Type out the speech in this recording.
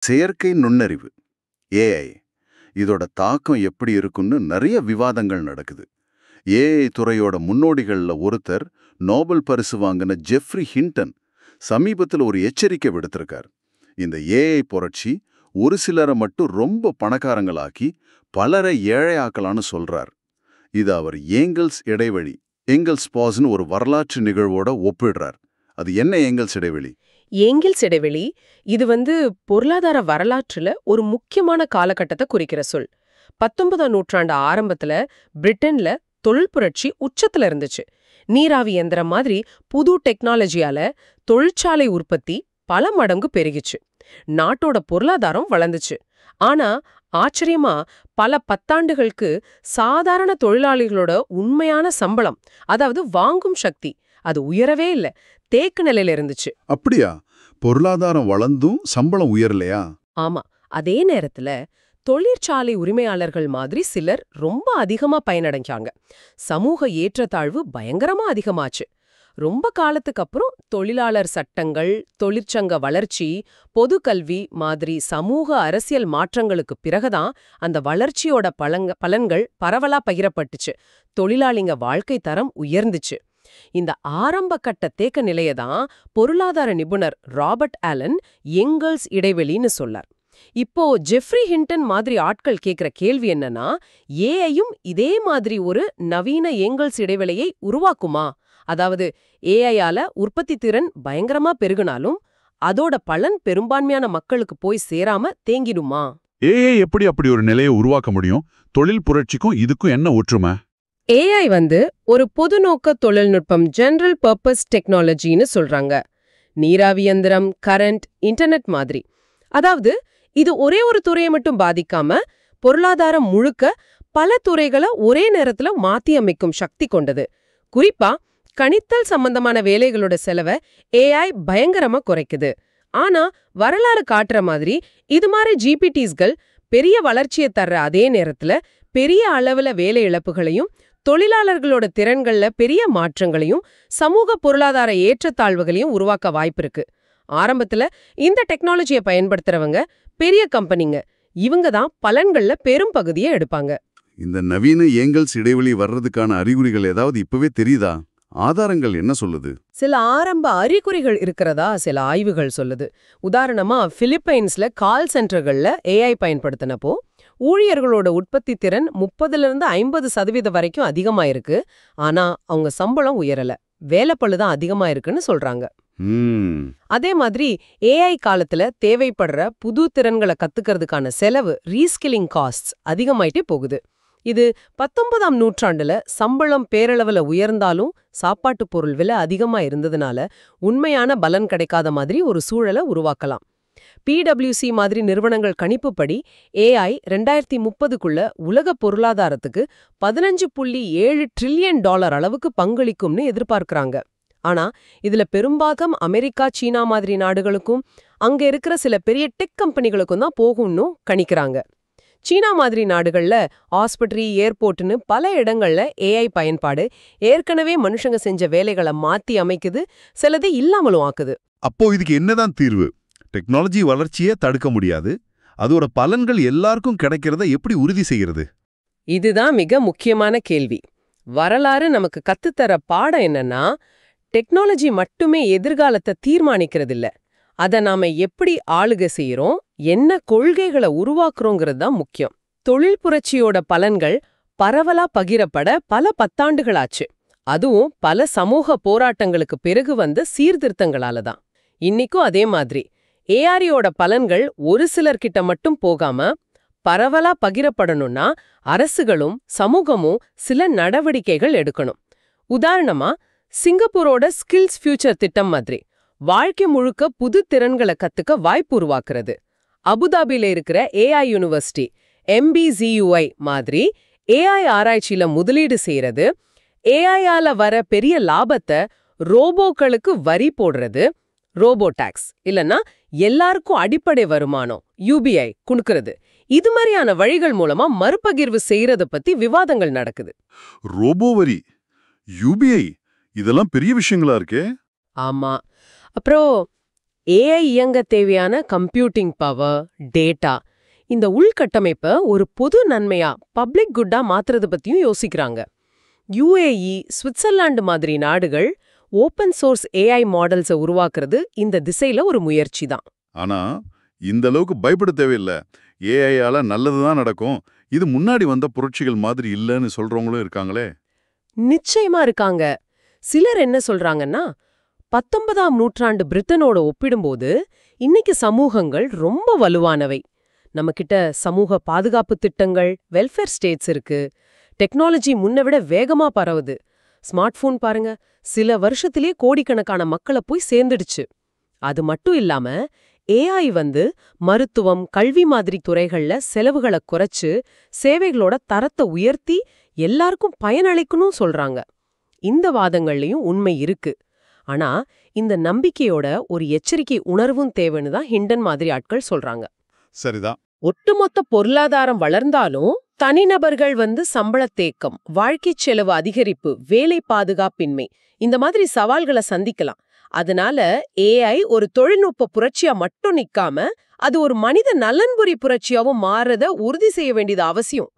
செயற்கை நுண்ணறிவு ஏஐ இதோட தாக்கம் எப்படி இருக்குன்னு நிறைய விவாதங்கள் நடக்குது. ஏஐ துறையோட முன்னோடிகள்ல ஒருத்தர் நோபல் பரிசு வாங்கின ஜெஃப்ரி ஹிண்டன் சமீபத்தில் ஒரு எச்சரிக்கை விடுத்திருக்கார். இந்த ஏஐ புரட்சி ஒரு சிலரை மட்டும் ரொம்ப பணக்காரங்களாக்கி பலரை ஏழையாக்கலான்னு சொல்றார். இது அவர் ஏங்கல்ஸ் இடைவெளி ஏங்கல்ஸ் பாஸ்னு ஒரு வரலாற்று நிகழ்வோட ஒப்பிடுறார். அது என்ன ஏங்கல்ஸ் இடைவெளி? ஏங்கில்ஸ் இடைவெளி இது பொருளாதார வரலாற்றுல ஒரு முக்கியமான காலகட்டத்தை குறிக்கிற சொல். 19ஆம் நூற்றாண்டு ஆரம்பத்துல பிரிட்டன்ல தொழில் புரட்சி உச்சத்துல இருந்துச்சு. நீராவி இயந்திரம் மாதிரி புது டெக்னாலஜியால தொழிற்சாலை உற்பத்தி பல மடங்கு பெருகிச்சு. நாட்டோட பொருளாதாரம் வளர்ந்துச்சு. ஆனா ஆச்சரியமா பல பத்தாண்டுகளுக்கு சாதாரண தொழிலாளிகளோட உண்மையான சம்பளம், அதாவது வாங்கும் சக்தி, அது உயரவே இல்ல, தேக்க நிலையில இருந்துச்சு. அப்படியா? பொருளாதாரம் வளர்ந்தும் சம்பளம் உயரலையா? ஆமா. அதே நேரத்துல தொழிற்சாலை உரிமையாளர்கள் மாதிரி சிலர் ரொம்ப அதிகமா பயனடைஞ்சாங்க. சமூக ஏற்றத்தாழ்வு பயங்கரமா அதிகமாச்சு. ரொம்ப காலத்துக்கு அப்புறம் தொழிலாளர் சட்டங்கள், தொழிற்சங்க வளர்ச்சி, பொது கல்வி மாதிரி சமூக அரசியல் மாற்றங்களுக்கு பிறகுதான் அந்த வளர்ச்சியோட பலன்கள் பரவலா பகிரப்பட்டுச்சு. தொழிலாளிங்க வாழ்க்கை தரம் உயர்ந்துச்சு. இந்த ஆரம்ப கட்ட தேக்க நிலையை தான் பொருளாதார நிபுணர் ராபர்ட் ஆலன் ஏங்கல்ஸ் இடைவெளின்னு சொல்லார். இப்போ ஜெஃப்ரி ஹிண்டன் மாதிரி ஆட்கள் கேட்கிற கேள்வி என்னன்னா, ஏஐயும் இதே மாதிரி ஒரு நவீன ஏங்கல்ஸ் இடைவெளியை உருவாக்குமா? அதாவது ஏஐயால உற்பத்தி திறன் பயங்கரமா பெருகினாலும் அதோட பலன் பெரும்பான்மையான மக்களுக்கு போய் சேராம தேங்கிடுமா? ஏஐ எப்படி அப்படி ஒரு நிலையை உருவாக்க முடியும்? தொழில் புரட்சிக்கும் இதுக்கும் என்ன ஒற்றுமை? ஏஐ ஒரு பொதுநோக்க தொழில்நுட்பம், ஜெனரல் பர்பஸ் டெக்னாலஜின்னு சொல்றாங்க. நீராவி இயந்திரம், கரண்ட், இன்டர்நெட் மாதிரி. அதாவது இது ஒரே ஒரு துறையை மட்டும் பாதிக்காம பொருளாதாரம் முழுக்க பல துறைகளை ஒரே நேரத்துல மாத்தி அமைக்கும் சக்தி கொண்டது. குறிப்பா கணித்தல் சம்பந்தமான வேலைகளோட செலவை ஏஐ பயங்கரமா குறைக்குது. ஆனா வரலாறு காட்டுற மாதிரி இது மாதிரி ஜிபிடிஸ்கள் பெரிய வளர்ச்சியை தர்ற அதே நேரத்துல பெரிய அளவுல வேலை இழப்புகளையும், தொழிலாளர்களோட திறன்கள்ல பெரிய மாற்றங்களையும், சமூக பொருளாதார ஏற்றத்தாழ்வுகளையும் உருவாக்க வாய்ப்பு இருக்கு. ஆரம்பத்துல இந்த டெக்னாலஜியை பயன்படுத்துறவங்க பெரிய கம்பெனிங்க, இவங்க தான் பலன்கள்ல பெரும் பகுதியை எடுப்பாங்க. இந்த நவீன ஏங்கல்ஸ் இடைவெளி வர்றதுக்கான அறிகுறிகள் ஏதாவது இப்பவே தெரியுதா? ஆதாரங்கள் என்ன சொல்லுது? சில ஆரம்ப அறிகுறிகள் இருக்கிறதா சில ஆய்வுகள் சொல்லுது. உதாரணமா பிலிப்பைன்ஸ்ல கால் சென்டர்கள்ல ஏஐ பயன்படுத்தினப்போ ஊழியர்களோட உற்பத்தி திறன் 30-50% வரைக்கும் அதிகமாயிருக்கு. ஆனா அவங்க சம்பளம் உயரல, வேலைப்பளுதான் அதிகமா இருக்குன்னு சொல்றாங்க. அதே மாதிரி ஏஐ காலத்துல தேவைப்படுற புது திறன்களை கத்துக்கிறதுக்கான செலவு, ரீஸ்கில்லிங் காஸ்ட்ஸ் அதிகமாயிட்டே போகுது. இது 19ஆம் நூற்றாண்டுல சம்பளம் பேரளவுல உயர்ந்தாலும் சாப்பாட்டு பொருள் விலை அதிகமா இருந்ததுனால உண்மையான பலன் கிடைக்காத மாதிரி ஒரு சூழலை உருவாக்கலாம். PwC மாதிரி நிறுவனங்கள் கணிப்புப்படி ஏஐ 2030க்குள்ள உலக பொருளாதாரத்துக்கு $15.7 டிரில்லியன் அளவுக்கு பங்களிக்கும்னு எதிர்பார்க்கறாங்க. ஆனா இதுல பெரும்பாகம் அமெரிக்கா, சீனா மாதிரி நாடுகளுக்கும் அங்க இருக்கிற சில பெரிய டெக் கம்பெனிகளுக்கும் தான் போகும்னு கணிக்கிறாங்க. சீனா மாதிரி நாடுகள்ல ஆஸ்பத்திரி, ஏர்போர்ட்னு பல இடங்கள்ல ஏஐ பயன்பாடு ஏற்கனவே மனுஷங்க செஞ்ச வேலைகளை மாத்தி அமைக்குது, சிலது இல்லாமலும் ஆக்குது. அப்போ இதுக்கு என்னதான் தீர்வு? டெக்னாலஜி வளர்ச்சியே தடுக்க முடியாது, அதோட பலன்கள் எல்லாருக்கும் கிடைக்கிறத எப்படி உறுதி செய்கிறது? இதுதான் மிக முக்கியமான கேள்வி. வரலாறு நமக்கு கத்துத்தர பாடம் என்னன்னா, டெக்னாலஜி மட்டுமே எதிர்காலத்தை தீர்மானிக்கிறதில்ல, அதை நாம எப்படி ஆளுகை செய்யறோம், என்ன கொள்கைகளை உருவாக்குறோங்கிறது தான் முக்கியம். தொழில் புரட்சியோட பலன்கள் பரவலா பகிரப்பட பல பத்தாண்டுகளாச்சு. அதுவும் பல சமூக போராட்டங்களுக்கு பிறகு வந்த சீர்திருத்தங்களால தான். இன்னைக்கும் அதே மாதிரி ஏஆரியோட பலன்கள் ஒரு சிலர்கிட்ட மட்டும் போகாம பரவலா பகிரப்படணும்னா அரசுகளும் சமூகமும் சில நடவடிக்கைகள் எடுக்கணும். உதாரணமா சிங்கப்பூரோட ஸ்கில்ஸ் ஃபியூச்சர் திட்டம் மாதிரி வாழ்க்கை முழுக்க புது திறன்களை கத்துக்க வாய்ப்பு உருவாக்குறது. அபுதாபில இருக்கிற ஏஐ யூனிவர்சிட்டி MBZUI மாதிரி ஏஐ ஆராய்ச்சியில முதலீடு செய்யறது, ஏஐயால வர பெரிய லாபத்தை ரோபோக்களுக்கு வரி போடுறது, ரோபோ டாக்ஸ் இல்லனா எல்லாருக்கும் அடிப்படை வருமானம் UBI குடுக்கிறது, இது மாதிரியான வழிகள் மூலமா மறுபகிர்வு செய்யறத பத்தி விவாதங்கள் நடக்குது. ரோபோ வரி, UBI, இதெல்லாம் பெரிய விஷயங்களா இருக்கே. ஆமா. அப்புறம் ஏஐ இயங்க தேவையான கம்ப்யூட்டிங் பவர், டேட்டா, இந்த உள்கட்டமைப்பை ஒரு பொது நன்மையா, பப்ளிக் குட்டா மாத்துறது பத்தியும் யோசிக்கிறாங்க. UAE, சுவிட்சர்லாந்து மாதிரி நாடுகள் ஓபன் சோர்ஸ் ஏஐ மாடல்ஸை உருவாக்குறது இந்த திசையில ஒரு முயற்சி தான். ஆனா இந்த அளவுக்கு பயப்பட தேவையில்லை. ஏஐயால நல்லதுதான் நடக்கும். இது முன்னாடி வந்த புரட்சிகள் மாதிரி இல்லைன்னு சொல்றவங்களும் இருக்காங்களே. நிச்சயமா இருக்காங்க. சிலர் என்ன சொல்றாங்கன்னா, 19ஆம் நூற்றாண்டு பிரிட்டனோட ஒப்பிடும்போது இன்னைக்கு சமூகங்கள் ரொம்ப வலுவானவை. நம்மகிட்ட சமூக பாதுகாப்பு திட்டங்கள், வெல்ஃபேர் ஸ்டேட்ஸ் இருக்கு. டெக்னாலஜி முன்ன விட வேகமா பரவுது. ஸ்மார்ட் போன் பாருங்க, சில வருஷத்திலே கோடிக்கணக்கான மக்களை போய் சேர்ந்துடுச்சு. அது மட்டும் இல்லாம ஏஐ மருத்துவம், கல்வி மாதிரி துறைகள்ல செலவுகளை குறைச்சு சேவைகளோட தரத்தை உயர்த்தி எல்லாருக்கும் பயனளிக்கணும் சொல்றாங்க. இந்த வாதங்கள்லயும் உண்மை இருக்கு. ஆனா இந்த நம்பிக்கையோட ஒரு எச்சரிக்கை உணர்வும் தேவைன்னு தான் ஹிண்டன் மாதிரி ஆட்கள் சொல்றாங்க. சரிதான். ஒட்டுமொத்த பொருளாதாரம் வளர்ந்தாலும் தனிநபர்கள் சம்பள தேக்கம், வாழ்க்கை செலவு அதிகரிப்பு, வேலை பாதுகாப்பின்மை, இந்த மாதிரி சவால்களை சந்திக்கலாம். அதனால ஏஐ ஒரு தொழில்நுட்ப புரட்சியா மட்டும் நிக்காம அது ஒரு மனித நலன்புரி புரட்சியாவும் மாறத உறுதி செய்ய வேண்டியது அவசியம்.